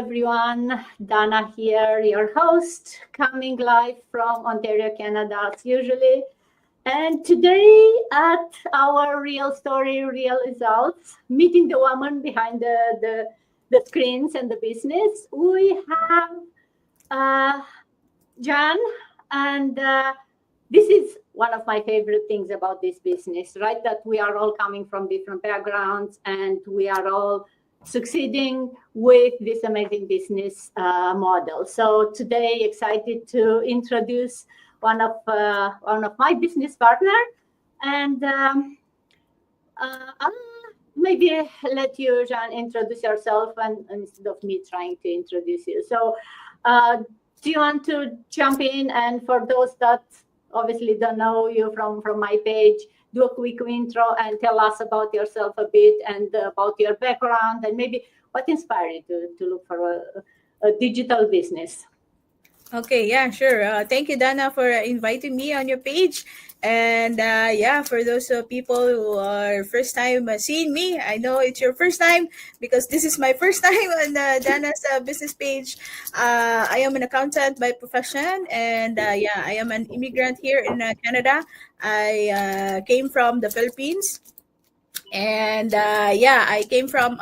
everyone. Dana here, your host, coming live from Ontario, Canada, as usually. And today, at our real story, real results, meeting the woman behind the screens and the business, we have uh, Jan. And this is one of my favorite things about this business, right? That we are all coming from different backgrounds and we are all succeeding with this amazing business model. So today, excited to introduce one of my business partner, and I'll maybe let you, Jean, introduce yourself, and instead of me trying to introduce you. So, uh, do you want to jump in? And for those that obviously don't know you from my page, do a quick intro and tell us about yourself a bit and about your background and maybe what inspired you to look for a digital business. Okay, yeah, sure. Thank you, Dana, for inviting me on your page. And yeah, for those people who are first time seeing me, I know it's your first time because this is my first time on Dana's business page. I am an accountant by profession, and yeah, I am an immigrant here in Canada. I came from the Philippines, and yeah, I came from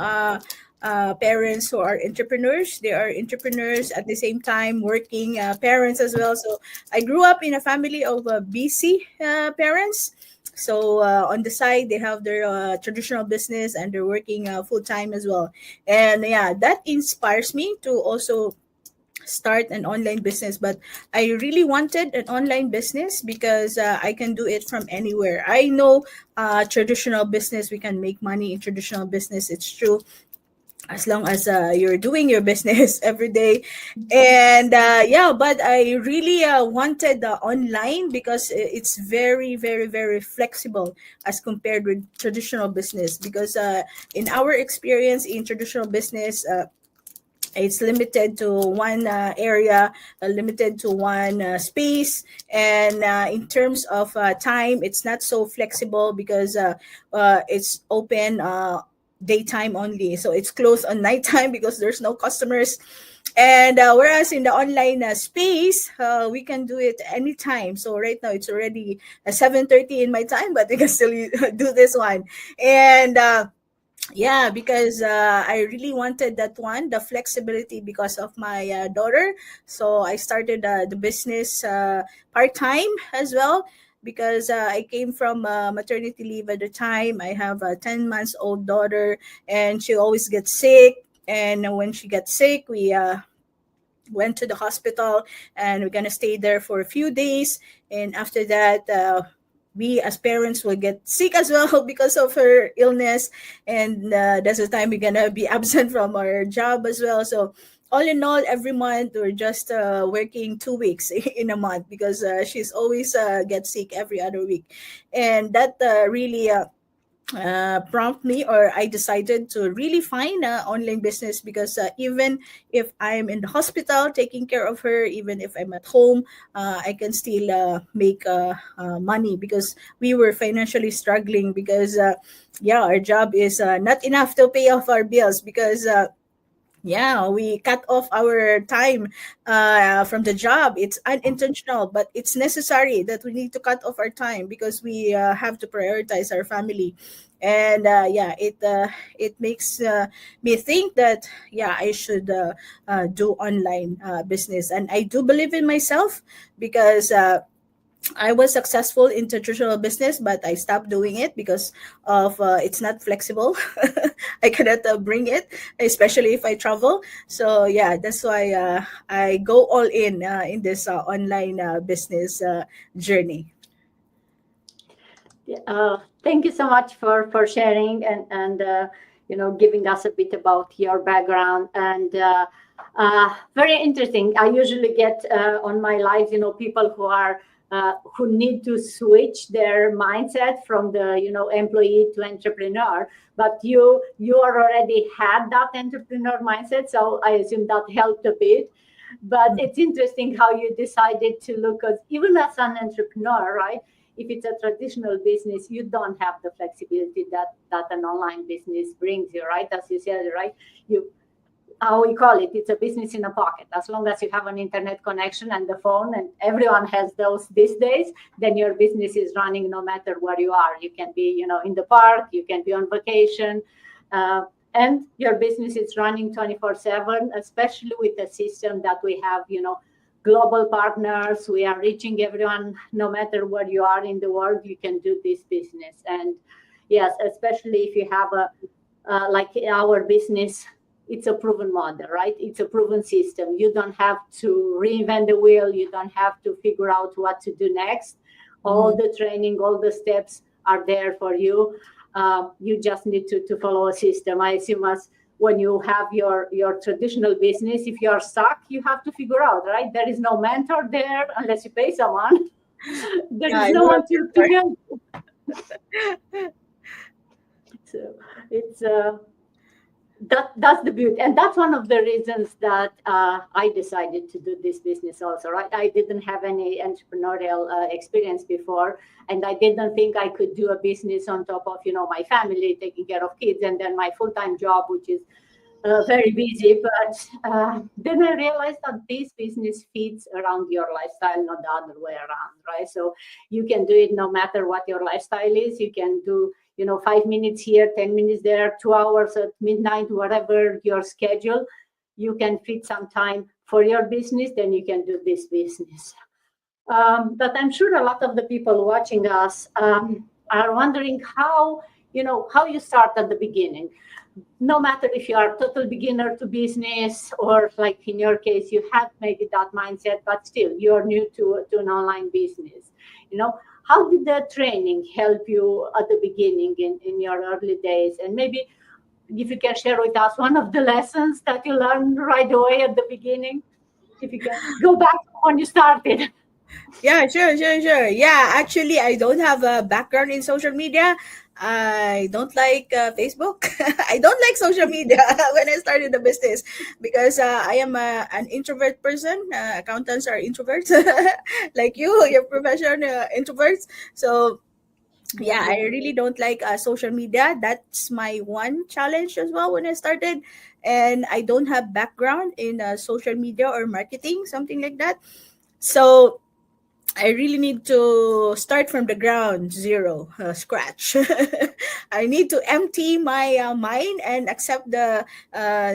parents who are entrepreneurs. They are entrepreneurs at the same time working parents as well. So I grew up in a family of busy parents. So on the side, they have their traditional business and they're working full time as well. And yeah, that inspires me to also start an online business. But I really wanted an online business because I can do it from anywhere. I know traditional business, we can make money in traditional business. It's true, as long as you're doing your business every day. And yeah, but I really wanted online because it's very, very, very flexible as compared with traditional business. Because in our experience in traditional business, it's limited to one area, limited to one space, and in terms of time, it's not so flexible because it's open daytime only, so it's closed on nighttime because there's no customers. And whereas in the online space, we can do it anytime. So right now it's already 7:30 in my time, but we can still do this one. And yeah, because I really wanted that one, the flexibility, because of my daughter. So I started the business part-time as well, because I came from maternity leave at the time. I have a 10 months old daughter, and she always gets sick. And when she gets sick, we went to the hospital, and we're gonna stay there for a few days. And after that, we as parents will get sick as well because of her illness, and that's the time we're gonna be absent from our job as well. So all in all, every month we're just working 2 weeks in a month because she's always gets sick every other week. And that really prompt me, or I decided to really find an online business, because even if I'm in the hospital taking care of her, even if I'm at home, I can still make money, because we were financially struggling, because yeah, our job is not enough to pay off our bills, because yeah, we cut off our time from the job. It's unintentional, but it's necessary that we need to cut off our time because we have to prioritize our family. And yeah, it makes me think that yeah, I should do online business, and I do believe in myself, because I was successful in traditional business, but I stopped doing it because of it's not flexible. I cannot bring it, especially if I travel. So yeah, that's why I go all in this online business journey. Thank you so much for sharing and giving us a bit about your background, and very interesting. I usually get on my live, people who need to switch their mindset from the employee to entrepreneur, but you already had that entrepreneur mindset, so I assume that helped a bit. But it's interesting how you decided to look at, even as an entrepreneur, right? If it's a traditional business, you don't have the flexibility that an online business brings you, right? As you said, right? You how we call it, it's a business in a pocket. As long as you have an internet connection and the phone, and everyone has those these days, then your business is running no matter where you are. You can be, in the park, you can be on vacation, and your business is running 24/7, especially with the system that we have, global partners. We are reaching everyone, no matter where you are in the world, you can do this business. And yes, especially if you have like our business, it's a proven model, right? It's a proven system. You don't have to reinvent the wheel. You don't have to figure out what to do next. All the training, all the steps are there for you. You just need to follow a system. I assume as when you have your traditional business, if you're stuck, you have to figure out, right? There is no mentor there unless you pay someone. There Yeah, is I no know what one you're to help. So it's that's the beauty, and that's one of the reasons that I decided to do this business also, right? I didn't have any entrepreneurial experience before, and I didn't think I could do a business on top of my family, taking care of kids, and then my full-time job, which is very busy. But then I realized that this business fits around your lifestyle, not the other way around, right? So you can do it no matter what your lifestyle is. You can do 5 minutes here, 10 minutes there, 2 hours at midnight, whatever your schedule. You can fit some time for your business, then you can do this business. But I'm sure a lot of the people watching us are wondering how you start at the beginning. No matter if you are a total beginner to business, or like in your case, you have maybe that mindset, but still you're new to an online business. How did the training help you at the beginning in your early days? And maybe if you can share with us one of the lessons that you learned right away at the beginning, if you can go back when you started. Yeah, sure. Yeah, actually, I don't have a background in social media. I don't like Facebook. I don't like social media when I started the business because I am an introvert person. Accountants are introverts, like your profession, introverts. So yeah, I really don't like social media. That's my one challenge as well when I started, and I don't have background in social media or marketing, something like that. So I really need to start from the ground zero, scratch. I need to empty my mind and accept the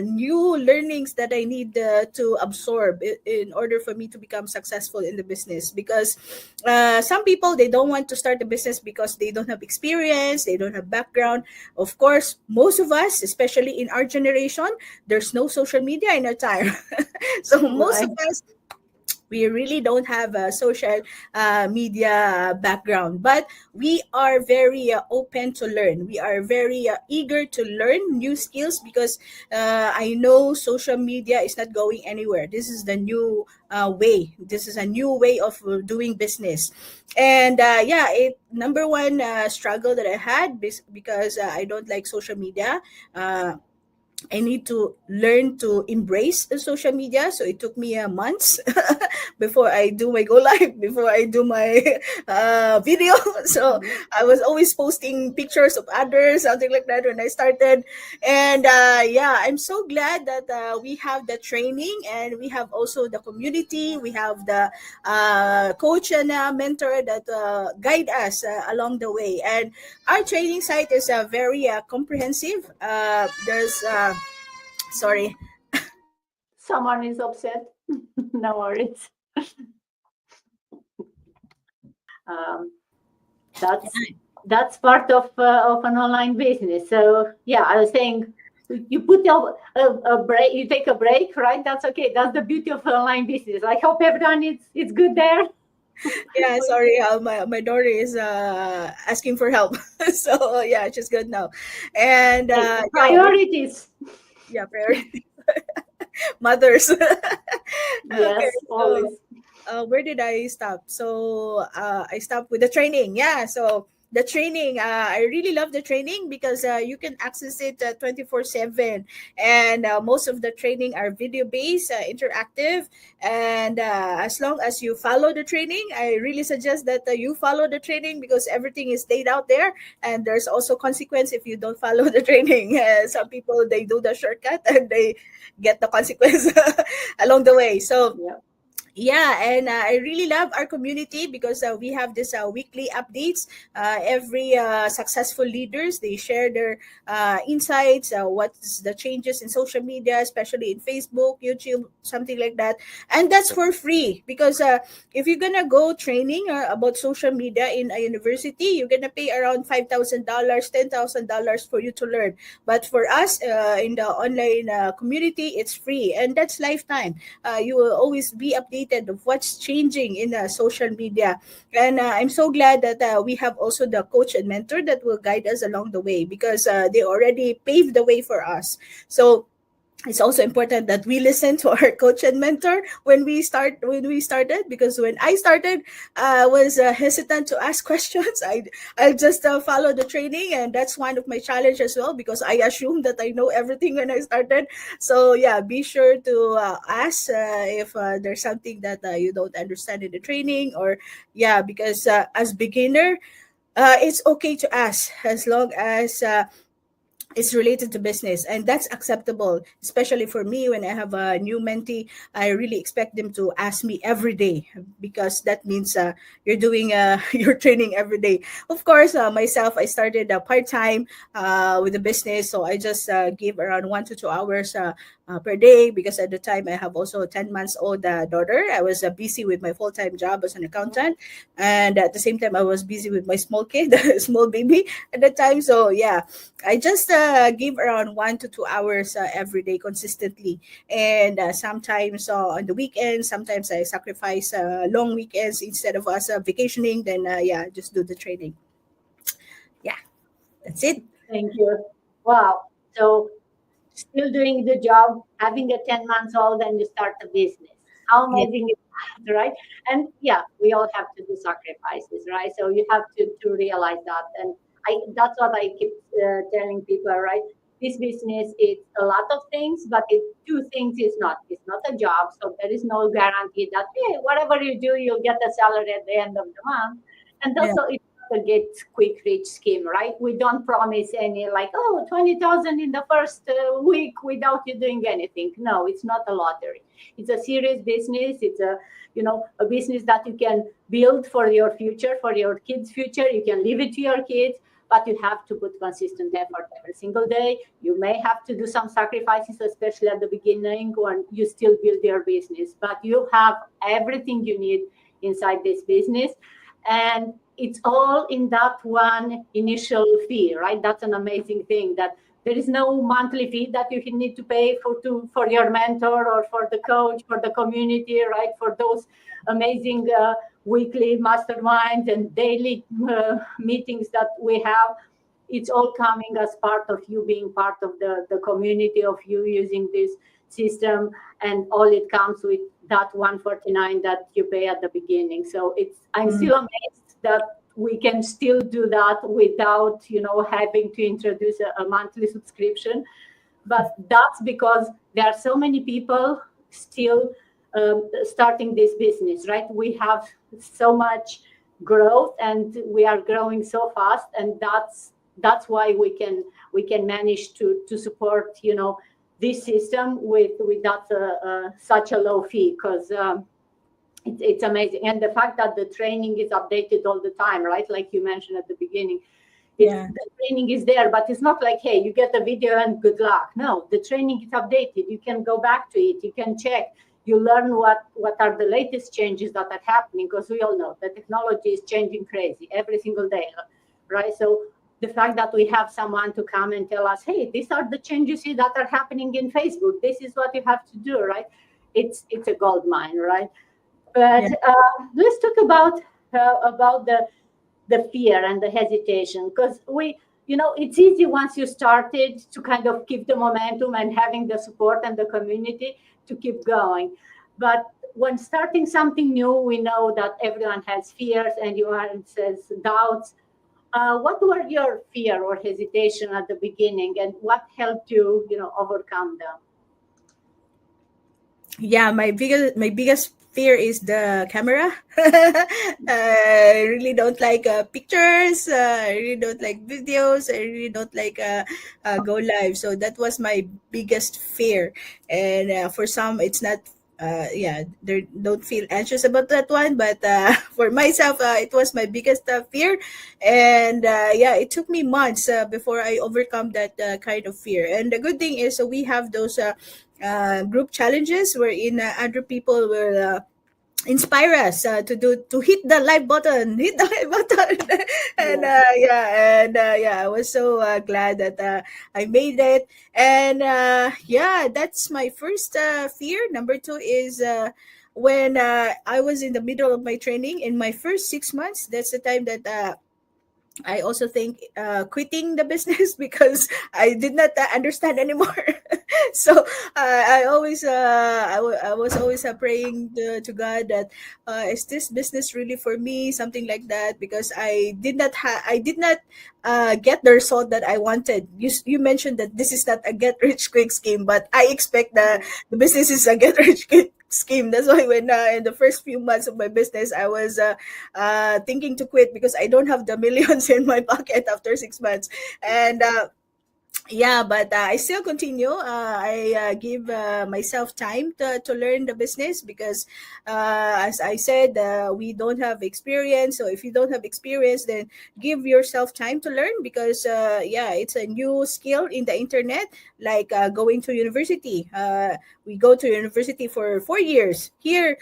new learnings that I need to absorb in order for me to become successful in the business. Because some people, they don't want to start a business because they don't have experience, they don't have background. Of course, most of us, especially in our generation, there's no social media in our time. So most Right. of us, we really don't have a social media background, but we are very open to learn. We are very eager to learn new skills because I know social media is not going anywhere. This is the new way. This is a new way of doing business. And yeah, it number one struggle that I had because I don't like social media. I need to learn to embrace the social media. So it took me months before I do my go live, before I do my video. So I was always posting pictures of others, something like that when I started. And yeah, I'm so glad that we have the training and we have also the community. We have the coach and mentor that guide us along the way. And our training site is very comprehensive. There's sorry. Someone is upset. No worries. Um, that's that's part of an online business. So yeah, I was saying you put a break, you take a break, right? That's okay. That's the beauty of online business. I hope everyone is good there. Yeah, sorry. My daughter is asking for help. So yeah, she's good now. And Hey, yeah, priorities. yeah, priority mothers. Okay, Yes, so always. where did I stop? So I stopped with the training. Yeah, so the training, I really love the training because you can access it 24/7, and most of the training are video based, interactive, and as long as you follow the training, I really suggest that you follow the training because everything is laid out there, and there's also consequence if you don't follow the training. Some people, they do the shortcut and they get the consequence along the way. So Yeah. yeah, and I really love our community because we have this weekly updates. Every successful leaders, they share their insights, what's the changes in social media, especially in Facebook, YouTube, something like that. And that's for free because if you're gonna go training about social media in a university, you're gonna pay around $5,000, $10,000 for you to learn. But for us in the online community, it's free, and that's lifetime. You will always be updated of what's changing in social media. And I'm so glad that we have also the coach and mentor that will guide us along the way because they already paved the way for us. So it's also important that we listen to our coach and mentor when we started, because when I started, I was hesitant to ask questions. I just follow the training, and that's one of my challenge as well because I assume that I know everything when I started. So yeah, be sure to ask if there's something that you don't understand in the training, or yeah, because as beginner, it's okay to ask as long as it's related to business, and that's acceptable, especially for me. When I have a new mentee, I really expect them to ask me every day because that means you're doing your training every day. Of course, myself, I started part-time with the business, so I just give around 1 to 2 hours per day because at the time I have also a 10 months old daughter. I was busy with my full-time job as an accountant, and at the same time I was busy with my small kid, small baby at the time. So yeah, I just give around 1 to 2 hours every day consistently. And sometimes on the weekends, sometimes I sacrifice long weekends instead of us vacationing. Then, yeah, just do the training. Yeah, that's it. Thank you. Wow. So still doing the job, having a 10 months old, and you start a business. How Yeah. amazing is that, right? And yeah, we all have to do sacrifices, right? So you have to realize that. And that's what I keep telling people, right? This business is a lot of things, but two things is not. It's not a job, so there is no guarantee that hey, whatever you do, you'll get a salary at the end of the month. And Yeah. also, it's not a get quick rich scheme, right? We don't promise any like, oh, 20,000 in the first week without you doing anything. No, it's not a lottery. It's a serious business. It's a business that you can build for your future, for your kids' future. You can leave it to your kids, but you have to put consistent effort every single day. You may have to do some sacrifices, especially at the beginning when you still build your business, but you have everything you need inside this business. And it's all in that one initial fee, right? That's an amazing thing, that there is no monthly fee that you need to pay for your mentor or for the coach, for the community, right? For those amazing weekly masterminds and daily meetings that we have. It's all coming as part of you being part of the community, of you using this system, and all it comes with that 149 that you pay at the beginning. So I'm Mm. still amazed that we can still do that without having to introduce a monthly subscription. But that's because there are so many people still starting this business, right? We have so much growth, and we are growing so fast, and that's why we can manage to support this system with that such a low fee, because it's amazing. And the fact that the training is updated all the time, right? Like you mentioned at the beginning, Yeah. the training is there, but it's not like, hey, you get a video and good luck. No, the training is updated. You can go back to it. You can check. You learn what are the latest changes that are happening, because we all know the technology is changing crazy every single day, right? So the fact that we have someone to come and tell us, hey, these are the changes that are happening in Facebook. This is what you have to do, right? It's a gold mine, right? But Yeah. let's talk about the fear and the hesitation, because it's easy once you started to kind of keep the momentum and having the support and the community to keep going. But when starting something new, we know that everyone has fears and everyone says doubts. What were your fear or hesitation at the beginning, and what helped you, overcome them? Yeah, my biggest fear is the camera. I really don't like pictures. I really don't like videos. I really don't like go live. So that was my biggest fear. And for some, it's not. Yeah, they don't feel anxious about that one, but for myself, it was my biggest fear, and yeah, it took me months before I overcome that kind of fear. And the good thing is, we have those group challenges wherein other people will inspire us to hit the like button, hit the like button. And Yes. yeah, I was so glad that I made it. And yeah, that's my first fear. Number two is when I was in the middle of my training in my first 6 months. That's the time that I also think quitting the business because I did not understand anymore. So I always I was always praying to God that is this business really for me, something like that, because I did not get the result that I wanted. You mentioned that this is not a get rich quick scheme, but I expect the business is a get rich quick scheme. That's why when in the first few months of my business, I was thinking to quit because I don't have the millions in my pocket after 6 months. And yeah, but I still continue. I give myself time to learn the business because, as I said, we don't have experience. So if you don't have experience, then give yourself time to learn because, yeah, it's a new skill in the internet, like going to university. We go to university for 4 years. Here,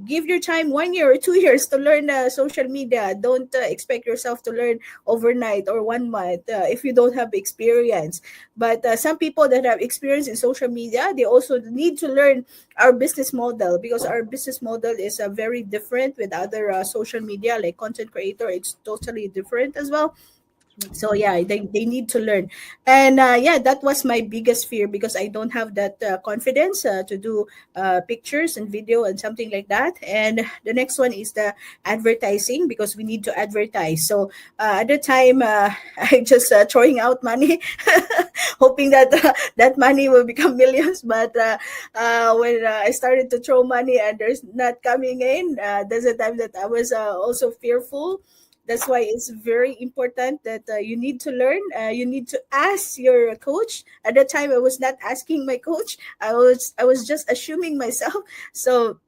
give your time 1 year or 2 years to learn social media. Don't expect yourself to learn overnight or 1 month if you don't have experience. But some people that have experience in social media, they also need to learn our business model because our business model is very different with other social media like content creator. It's totally different as well. So yeah, they need to learn. And yeah, that was my biggest fear because I don't have that confidence to do pictures and video and something like that. And the next one is the advertising because we need to advertise. So at the time I just throwing out money hoping that that money will become millions. But when I started to throw money and there's not coming in, that's the time that I was also fearful. That's why it's very important that you need to learn. You need to ask your coach. At that time, I was not asking my coach. I was just assuming myself. So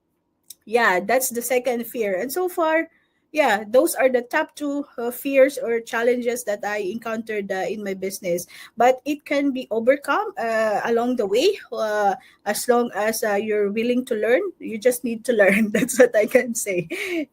yeah, that's the second fear. And so far, yeah, those are the top two fears or challenges that I encountered in my business. But it can be overcome along the way as long as you're willing to learn. You just need to learn. That's what I can say.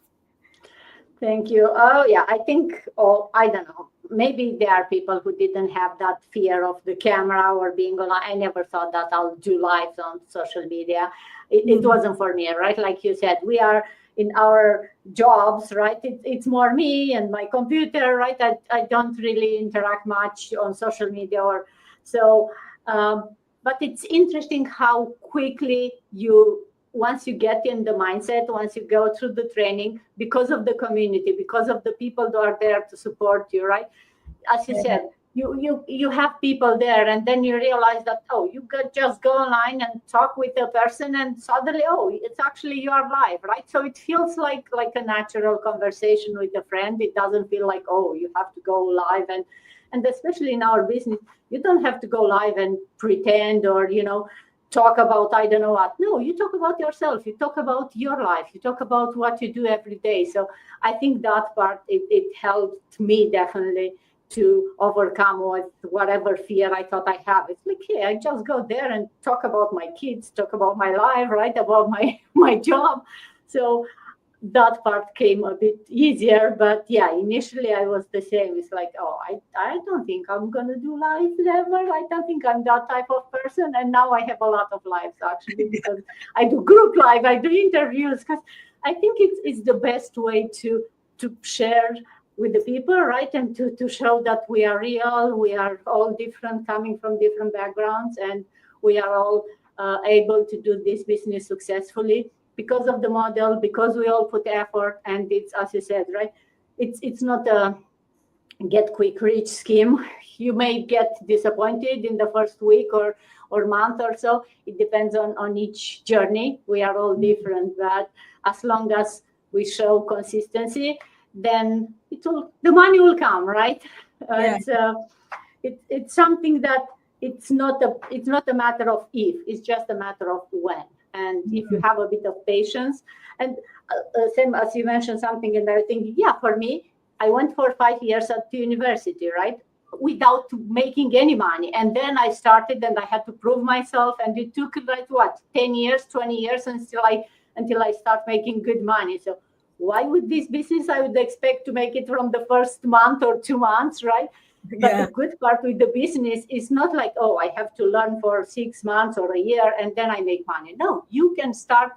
Thank you. Oh, yeah. I think, oh, I don't know. Maybe there are people who didn't have that fear of the camera or being online. I never thought that I'll do lives on social media. It Mm, wasn't for me, right? Like you said, we are in our jobs, right? It's more me and my computer, right? I don't really interact much on social media or so. But it's interesting how quickly you once you get in the mindset, once you go through the training, because of the community, because of the people that are there to support you, right? As you yeah, said, you have people there, and then you realize that you could just go online and talk with a person, and suddenly it's actually your life, right? So it feels like a natural conversation with a friend. It doesn't feel like you have to go live and especially in our business, you don't have to go live and pretend or talk about I don't know what. No, you talk about yourself. You talk about your life. You talk about what you do every day. So I think that part it helped me definitely to overcome whatever fear I thought I have. It's like, hey, I just go there and talk about my kids, talk about my life, right? About my my job. So that part came a bit easier, but yeah, initially I was the same. It's like, I don't think I'm gonna do live ever. I don't think I'm that type of person. And now I have a lot of lives actually because I do group live, I do interviews because I think it's the best way to share with the people, right? And to show that we are real, we are all different, coming from different backgrounds, and we are all able to do this business successfully because of the model, because we all put effort, and it's as you said, right? It's not get quick rich scheme. You may get disappointed in the first week or month or so. It depends on each journey. We are all different, but as long as we show consistency, then the money will come, right? Yeah. It's it's something that it's not a matter of if, it's just a matter of when. And if you Mhm. have a bit of patience, and same as you mentioned something, and I was thinking, yeah, for me, I went for 5 years at university, right, without making any money, and then I started, and I had to prove myself, and it took like what, 10 years, 20 years until I start making good money. So why would this business, I would expect to make it from the first month or 2 months, right? But the Yeah. good part with the business is not like, oh, I have to learn for 6 months or a year and then I make money. No, you can start,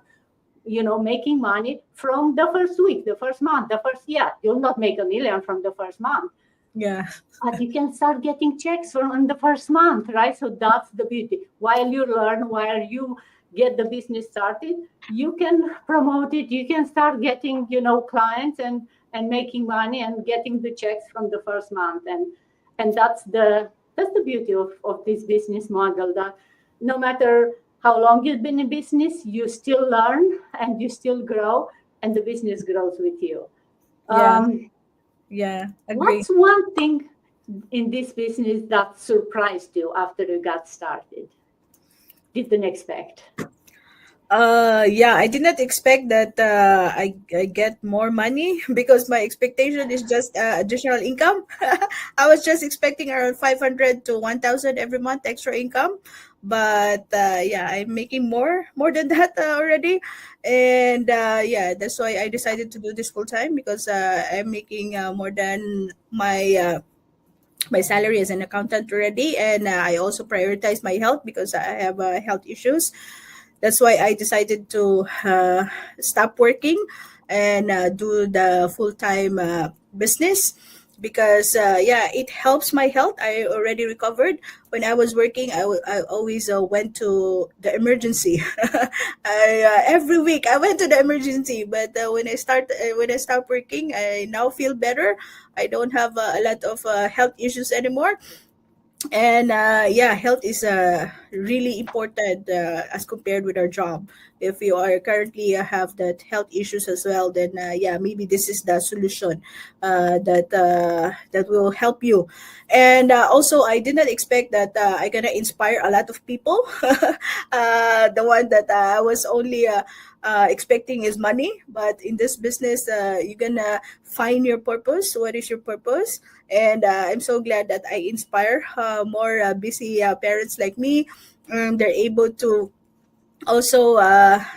making money from the first week, the first month, the first year. You'll not make a million from the first month, Yeah. but you can start getting checks from the first month, right? So that's the beauty. While you learn, while you get the business started, you can promote it. You can start getting, clients and making money and getting the checks from the first month. And that's the beauty of this business model. That no matter how long you've been in business, you still learn and you still grow, and the business grows with you. Yeah. Um, Yeah. Agree. What's one thing in this business that surprised you after you got started? Didn't expect. Yeah, I did not expect that I get more money because my expectation is just additional income. I was just expecting around 500 to 1,000 every month extra income. But yeah, I'm making more than that already. And yeah, that's why I decided to do this full time because I'm making more than my salary as an accountant already. And I also prioritize my health because I have health issues. That's why I decided to stop working and do the full time business because yeah, it helps my health. I already recovered. When I was working, I always went to the emergency. Every week I went to the emergency, but when I stopped working, I now feel better. I don't have a lot of health issues anymore. And yeah, health is really important as compared with our job. If you are currently have that health issues as well, then yeah, maybe this is the solution that will help you. And also, I did not expect that I gonna inspire a lot of people. The one that I was only expecting is money, but in this business, you're gonna find your purpose. What is your purpose? And I'm so glad that I inspire more busy parents like me. They're able to also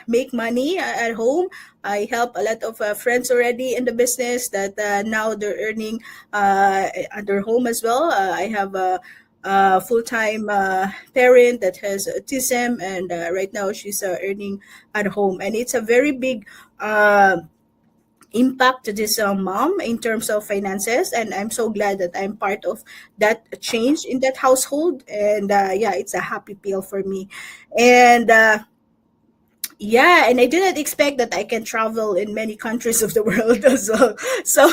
make money at home. I help a lot of friends already in the business that now they're earning at their home as well. I have a full-time parent that has autism, and right now she's earning at home, and it's a very big impact to this mom in terms of finances. And I'm so glad that I'm part of that change in that household. And yeah, it's a happy pill for me. And yeah, and I didn't expect that I can travel in many countries of the world as well. So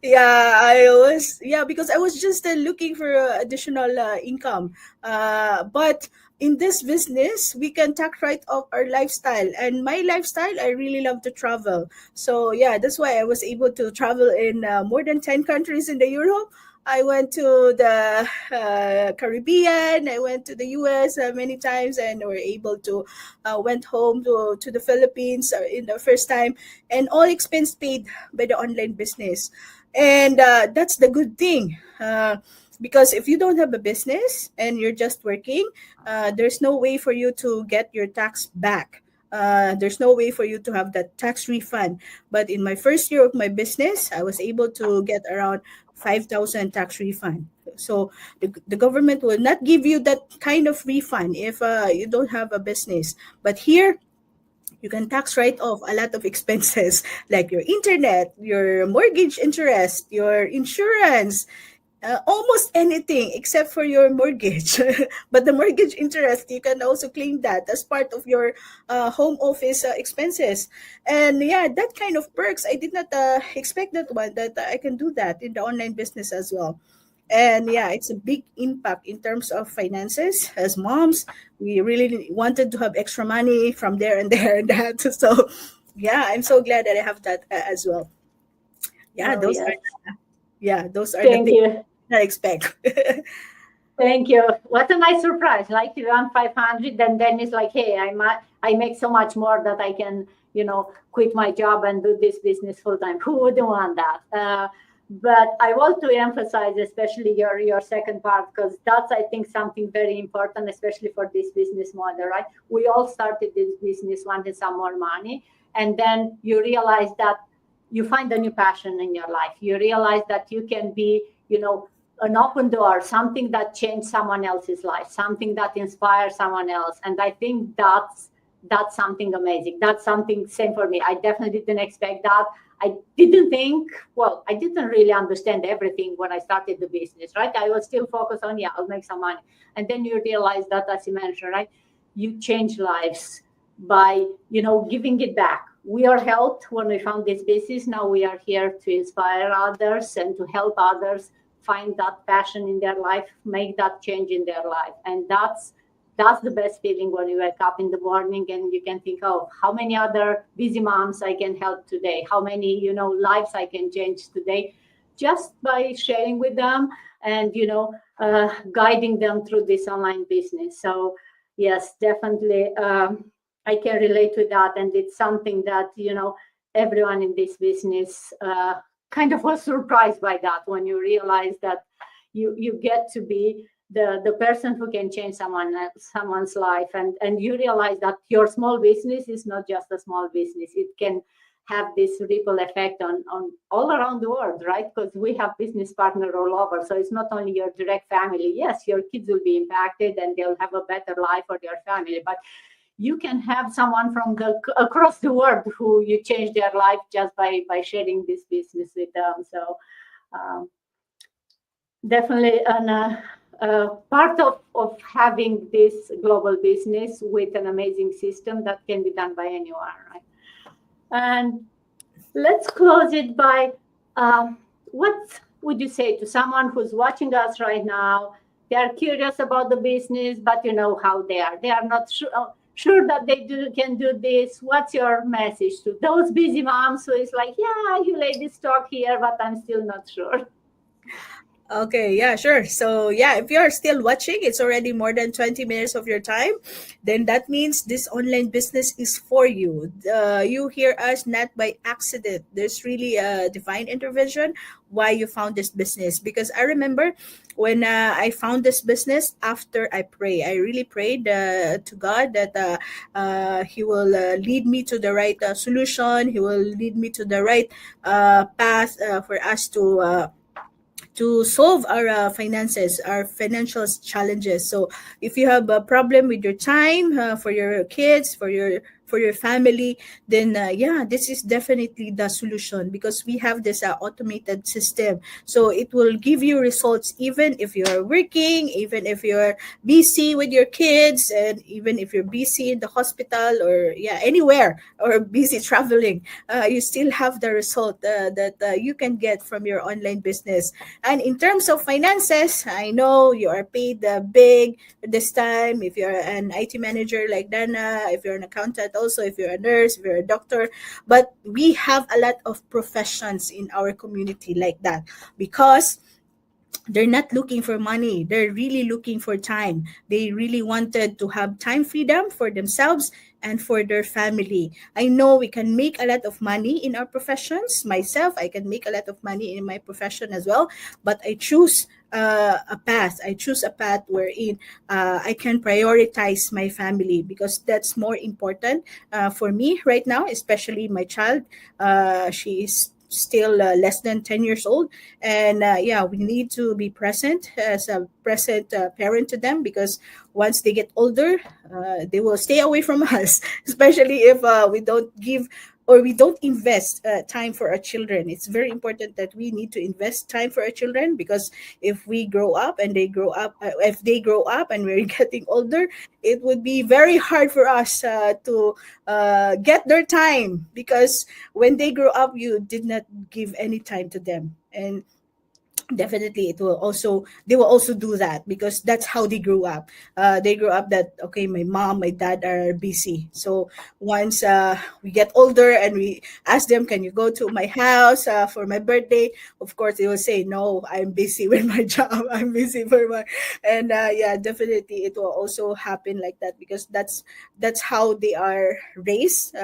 yeah, because I was just looking for additional income. But in this business, we can tack right off our lifestyle. And my lifestyle, I really love to travel. So yeah, that's why I was able to travel in more than 10 countries in the Europe. I went to the Caribbean. I went to the US many times, and were able to went home to the Philippines in the first time, and all expense paid by the online business. And that's the good thing. Because if you don't have a business and you're just working, there's no way for you to get your tax back. There's no way for you to have that tax refund. But in my first year of my business, I was able to get around 5,000 tax refund. So the government will not give you that kind of refund if you don't have a business. But here, you can tax write off a lot of expenses like your internet, your mortgage interest, your insurance, Almost anything except for your mortgage. But the mortgage interest, you can also claim that as part of your home office expenses. And yeah, that kind of perks, I did not expect that one, that I can do that in the online business as well. And yeah, it's a big impact in terms of finances. As moms, we really wanted to have extra money from there and there and that. So yeah, I'm so glad that I have that as well. Yeah, Oh, those yes. are, yeah, those are the Thank things you. I expect. Thank you. What a nice surprise. Like you run 500, then it's like, hey, I make so much more that I can, quit my job and do this business full time. Who wouldn't want that? But I want to emphasize, especially your second part, because that's, I think, something very important, especially for this business model, right? We all started this business wanting some more money, and then you realize that you find a new passion in your life. You realize that you can be, an open door, something that changed someone else's life, something that inspires someone else. And I think that's something amazing. That's something same for me. I definitely didn't expect that. I didn't think, well, I didn't really understand everything when I started the business, right? I was still focused on, yeah, I'll make some money. And then you realize that, as you mentioned, right? You change lives by, giving it back. We are helped when we found this business. Now we are here to inspire others and to help others find that passion in their life, make that change in their life. And that's the best feeling when you wake up in the morning and you can think, oh, how many other busy moms I can help today, how many, lives I can change today, just by sharing with them and, guiding them through this online business. So yes, definitely, I can relate to that. And it's something that, everyone in this business kind of was surprised by that, when you realize that you get to be the person who can change someone's life, and you realize that your small business is not just a small business. It can have this ripple effect on all around the world, right? Because we have business partner all over, so it's not only your direct family. Yes, your kids will be impacted and they'll have a better life for their family, but you can have someone from the across the world who you change their life just by sharing this business with them. So um, definitely an part of having this global business with an amazing system that can be done by anyone, right? And let's close it by what would you say to someone who's watching us right now? They are curious about the business, but you know how they are. They are not sure that they can do this. What's your message to those busy moms who is like, yeah, you ladies talk here, but I'm still not sure. Okay, yeah, sure. So, yeah, if you are still watching, it's already more than 20 minutes of your time. Then that means this online business is for you. You hear us not by accident. There's really a divine intervention why you found this business. Because I remember when I found this business after I pray. I really prayed to God that He will lead me to the right solution. He will lead me to the right path for us to solve our finances, our financial challenges. So if you have a problem with your time for your kids, for your family, then yeah, this is definitely the solution because we have this automated system. So it will give you results even if you're working, even if you're busy with your kids, and even if you're busy in the hospital or yeah anywhere or busy traveling, you still have the result that you can get from your online business. And in terms of finances, I know you are paid big this time. If you're an IT manager like Dana, if you're an accountant, also if you're a nurse, if you're a doctor, but we have a lot of professions in our community like that because they're not looking for money. They're really looking for time. They really wanted to have time freedom for themselves and for their family. I know we can make a lot of money in our professions. Myself, I can make a lot of money in my profession as well, but I choose a path. I choose a path wherein I can prioritize my family because that's more important for me right now, especially my child. She is still less than 10 years old, and yeah, we need to be present as a present parent to them because once they get older, they will stay away from us, especially if we don't give or we don't invest time for our children. It's very important that we need to invest time for our children, because if we grow up and they grow up, if they grow up and we're getting older, it would be very hard for us to get their time, because when they grow up, you did not give any time to them. And definitely it will also, they will also do that, because that's how they grew up. They grew up that, okay, my mom, my dad are busy. So once we get older and we ask them, can you go to my house for my birthday, of course they will say, no, I'm busy with my job, I'm busy for my. And yeah, definitely it will also happen like that, because that's how they are raised,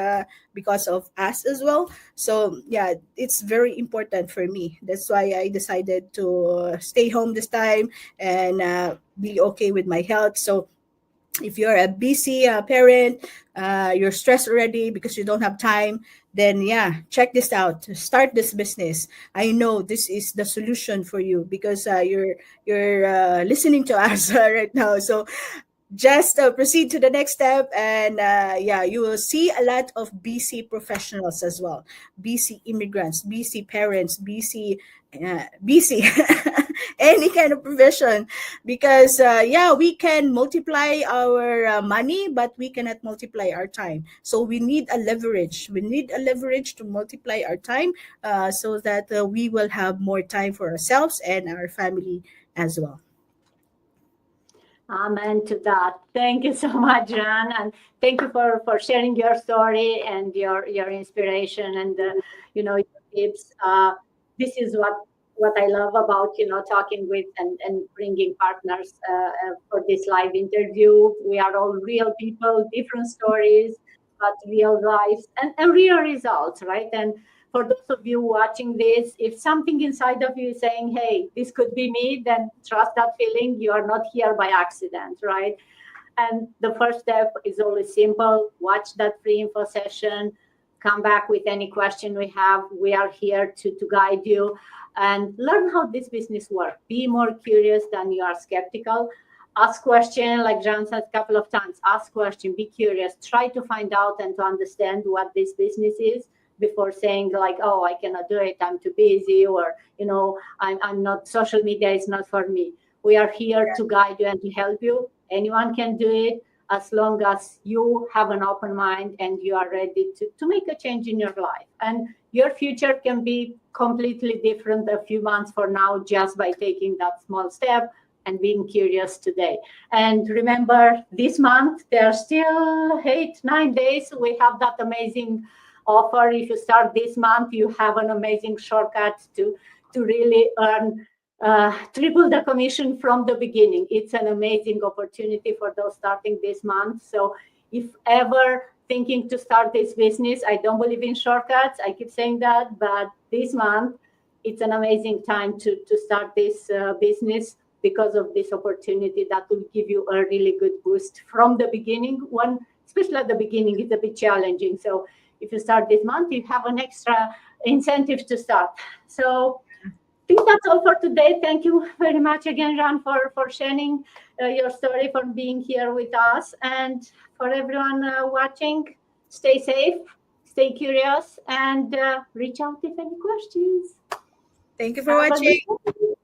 because of us as well. So yeah, it's very important for me. That's why I decided to stay home this time, and be okay with my health. So if you're a busy parent, you're stressed already because you don't have time, then yeah, check this out. Start this business. I know this is the solution for you, because you're listening to us right now. So just proceed to the next step, and yeah, you will see a lot of BC professionals as well, BC immigrants, BC parents, BC any kind of profession, because yeah, we can multiply our money, but we cannot multiply our time. So we need a leverage, to multiply our time, so that we will have more time for ourselves and our family as well. Amen to that. Thank you so much, Jan, and thank you for sharing your story and your inspiration and your tips. This is what I love about talking with and bringing partners for this live interview. We are all real people, different stories, but real lives and real results, right? And for those of you watching this, if something inside of you is saying, hey, this could be me, then trust that feeling. You are not here by accident, right? And the first step is always simple. Watch that free info session. Come back with any question we have. We are here to guide you and learn how this business works. Be more curious than you are skeptical. Ask question, like John said a couple of times. Ask question, be curious. Try to find out and to understand what this business is before saying like, oh, I cannot do it, I'm too busy, or I'm not, social media is not for me. We are here to guide you and to help you. Anyone can do it, as long as you have an open mind and you are ready to make a change in your life. And your future can be completely different a few months from now, just by taking that small step and being curious today. And remember, this month there are still 8-9 days. We have that amazing offer. If you start this month, you have an amazing shortcut to really earn triple the commission from the beginning. It's an amazing opportunity for those starting this month. So if ever thinking to start this business, I don't believe in shortcuts, I keep saying that, but this month it's an amazing time to start this business, because of this opportunity that will give you a really good boost from the beginning. One, especially at the beginning, it's a bit challenging. So if you start this month, you have an extra incentive to start. So I think that's all for today. Thank you very much again, Jan, for sharing your story, for being here with us. And for everyone watching, stay safe, stay curious, and reach out if any questions. Thank you for Have a watching. good day.